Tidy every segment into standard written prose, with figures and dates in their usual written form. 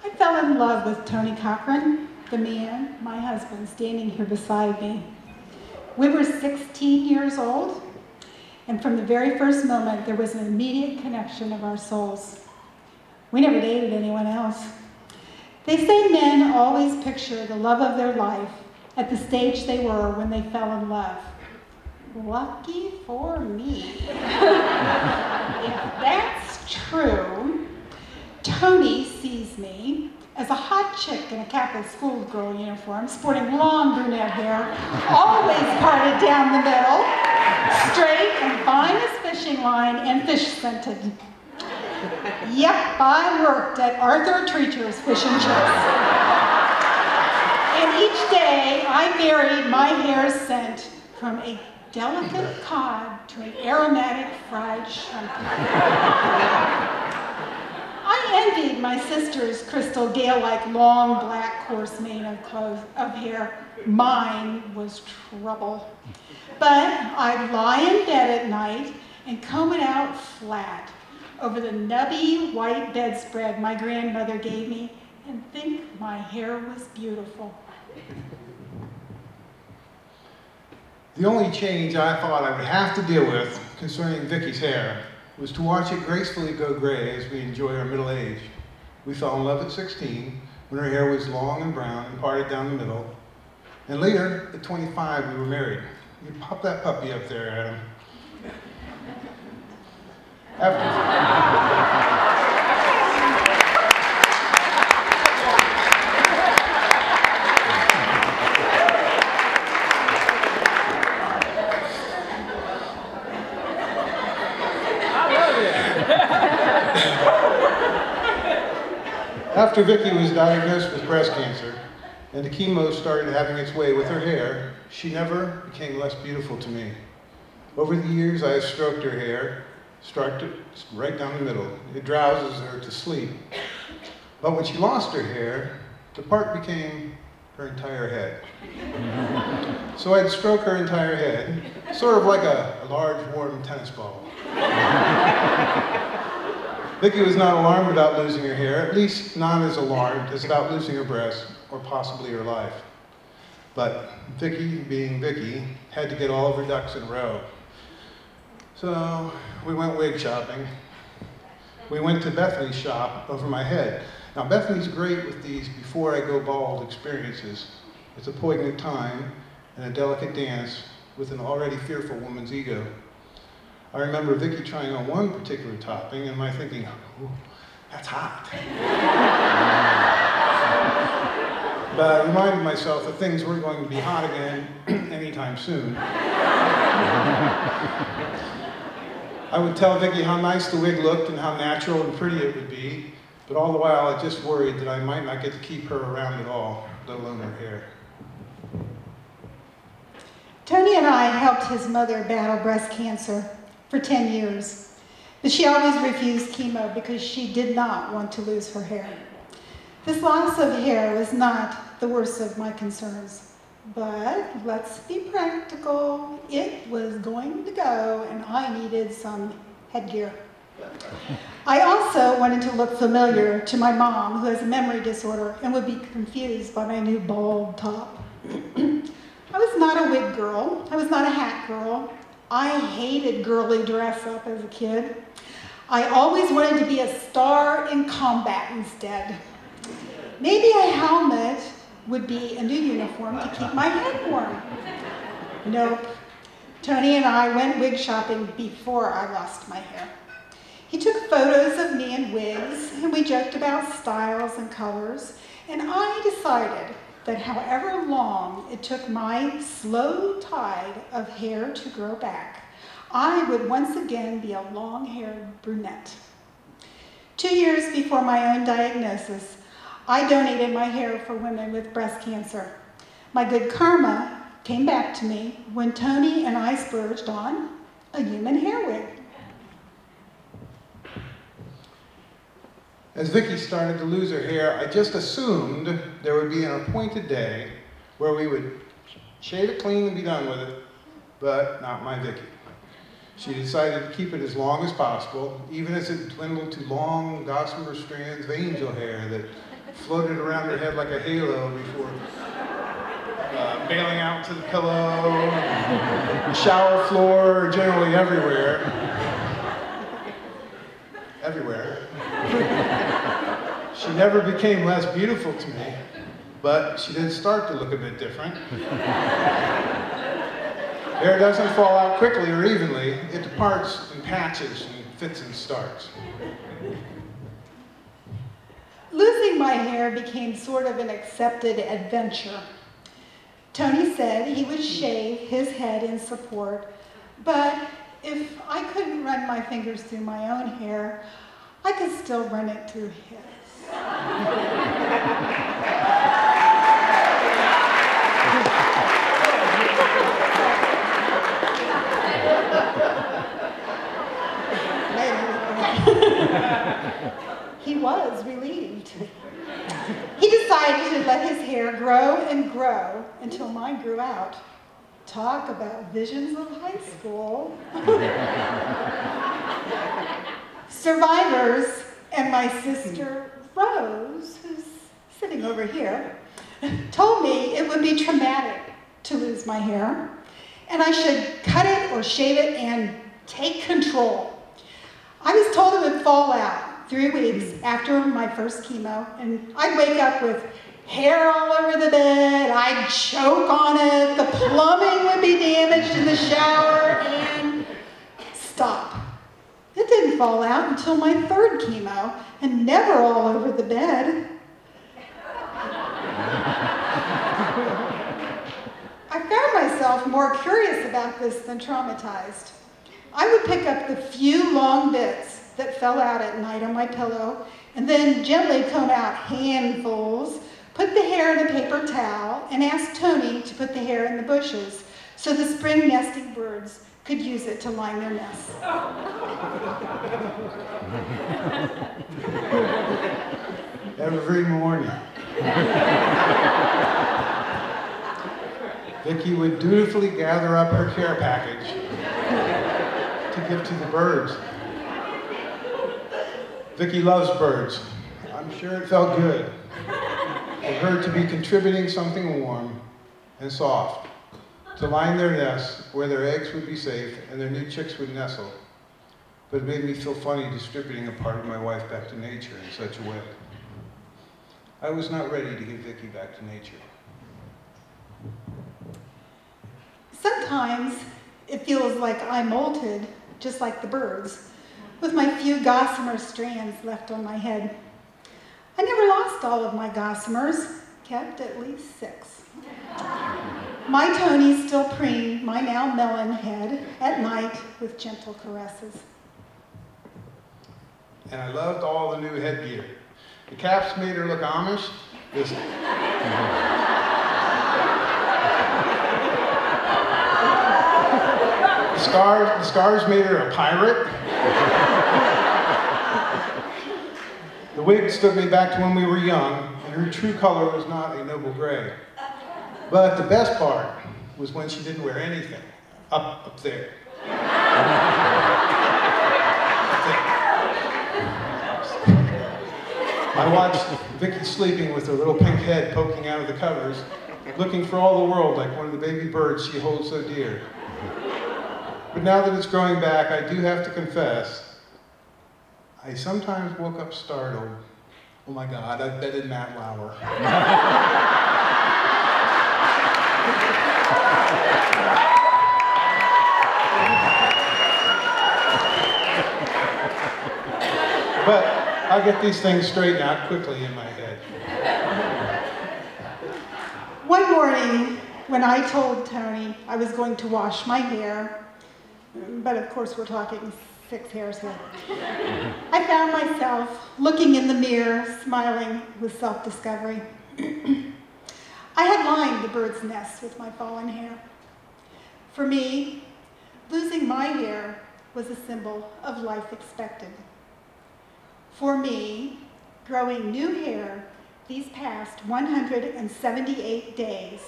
I fell in love with Tony Cochran, the man, my husband, standing here beside me. We were 16 years old, and from the very first moment, there was an immediate connection of our souls. We never dated anyone else. They say men always picture the love of their life at the stage they were when they fell in love. Lucky for me. If that's true, Tony sees me as a hot chick in a Catholic schoolgirl uniform, sporting long brunette hair, always parted down the middle, straight and fine as fishing line and fish scented. Yep, I worked at Arthur Treacher's Fish and Chips. And each day I varied my hair scent from a delicate cod to an aromatic fried shrimp. I envied my sister's crystal Gale-like long black coarse mane of hair. Mine was trouble. But I'd lie in bed at night and comb it out flat over the nubby white bedspread my grandmother gave me and think my hair was beautiful. The only change I thought I would have to deal with concerning Vickie's hair was to watch it gracefully go gray as we enjoy our middle age. We fell in love at 16 when her hair was long and brown and parted down the middle. And later, at 25, we were married. You pop that puppy up there, Adam. After Vickie was diagnosed with breast cancer and the chemo started having its way with her hair, she never became less beautiful to me. Over the years, I have stroked her hair, stroked it right down the middle. It drowses her to sleep. But when she lost her hair, the part became her entire head. So I'd stroke her entire head, sort of like a large, warm tennis ball. Vickie was not alarmed about losing her hair, at least not as alarmed as about losing her breasts or possibly her life. But Vickie, being Vickie, had to get all of her ducks in a row. So we went wig shopping. We went to Bethany's shop over my head. Now Bethany's great with these before I go bald experiences. It's a poignant time and a delicate dance with an already fearful woman's ego. I remember Vickie trying on one particular topping and my thinking, oh, that's hot. But I reminded myself that things weren't going to be hot again anytime soon. I would tell Vickie how nice the wig looked and how natural and pretty it would be, but all the while I just worried that I might not get to keep her around at all, let alone her hair. Tony and I helped his mother battle breast cancer for 10 years, but she always refused chemo because she did not want to lose her hair. This loss of hair was not the worst of my concerns, but let's be practical. It was going to go, and I needed some headgear. I also wanted to look familiar to my mom, who has a memory disorder and would be confused by my new bald top. I was not a wig girl. I was not a hat girl. I hated girly dress up as a kid. I always wanted to be a star in combat instead. Maybe a helmet would be a new uniform to keep my head warm. Nope. Tony and I went wig shopping before I lost my hair. He took photos of me in wigs, and we joked about styles and colors, and I decided that however long it took my slow tide of hair to grow back, I would once again be a long-haired brunette. 2 years before my own diagnosis, I donated my hair for women with breast cancer. My good karma came back to me when Tony and I splurged on a human hair wig. As Vickie started to lose her hair, I just assumed there would be an appointed day where we would shave it clean and be done with it, but not my Vickie. She decided to keep it as long as possible, even as it dwindled to long gossamer strands of angel hair that floated around her head like a halo before bailing out to the pillow, the shower floor, generally everywhere. Everywhere. She never became less beautiful to me, but she did start to look a bit different. Hair doesn't fall out quickly or evenly. It departs in patches and fits and starts. Losing my hair became sort of an accepted adventure. Tony said he would shave his head in support, but if I couldn't run my fingers through my own hair, I could still run it through his. He was relieved. He decided to let his hair grow and grow until mine grew out. Talk about visions of high school. Survivors and my sister Rose, who's sitting over here, told me it would be traumatic to lose my hair, and I should cut it or shave it and take control. I was told it would fall out 3 weeks after my first chemo, and I'd wake up with hair all over the bed, I'd choke on it, the plumbing would be damaged in the shower, and stop. It didn't fall out until my third chemo, and never all over the bed. I found myself more curious about this than traumatized. I would pick up the few long bits that fell out at night on my pillow, and then gently comb out handfuls, put the hair in a paper towel, and ask Tony to put the hair in the bushes so the spring nesting birds could use it to line their nests. Every morning. Vickie would dutifully gather up her care package to give to the birds. Vickie loves birds. I'm sure it felt good for her to be contributing something warm and soft to line their nests where their eggs would be safe and their new chicks would nestle. But it made me feel funny distributing a part of my wife back to nature in such a way. I was not ready to give Vickie back to nature. Sometimes it feels like I molted, just like the birds, with my few gossamer strands left on my head. I never lost all of my gossamers, kept at least 6. My Tony still preened my now melon head at night with gentle caresses. And I loved all the new headgear. The caps made her look Amish. The scars made her a pirate. The wig stood me back to when we were young, and her true color was not a noble gray. But the best part was when she didn't wear anything up there. I watched Vickie sleeping with her little pink head poking out of the covers, looking for all the world like one of the baby birds she holds so dear. But now that it's growing back, I do have to confess, I sometimes woke up startled. Oh my God, I've bedded Matt Lauer. But I'll get these things straightened out quickly in my head. One morning, when I told Tony I was going to wash my hair, but of course we're talking 6 hairs here, I found myself looking in the mirror, smiling with self-discovery. I had lined the bird's nest with my fallen hair. For me, losing my hair was a symbol of life expected. For me, growing new hair these past 178 days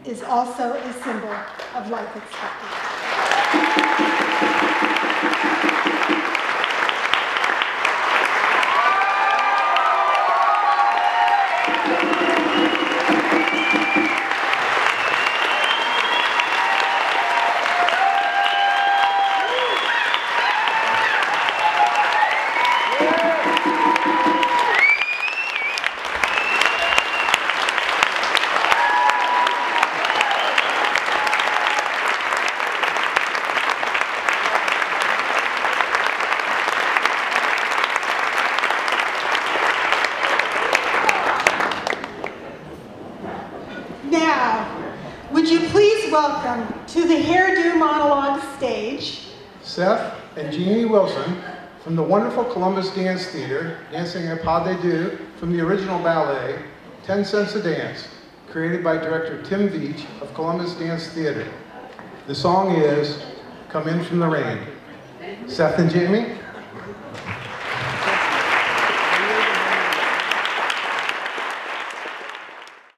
is also a symbol of life expected. welcome to the Hairdo Monologues stage Seth and Jeannie Wilson from the wonderful Columbus Dance Theater, dancing a pas de deux from the original ballet, 10 Cents a Dance, created by director Tim Veach of Columbus Dance Theater. The song is Come In From the Rain. Seth and Jamie?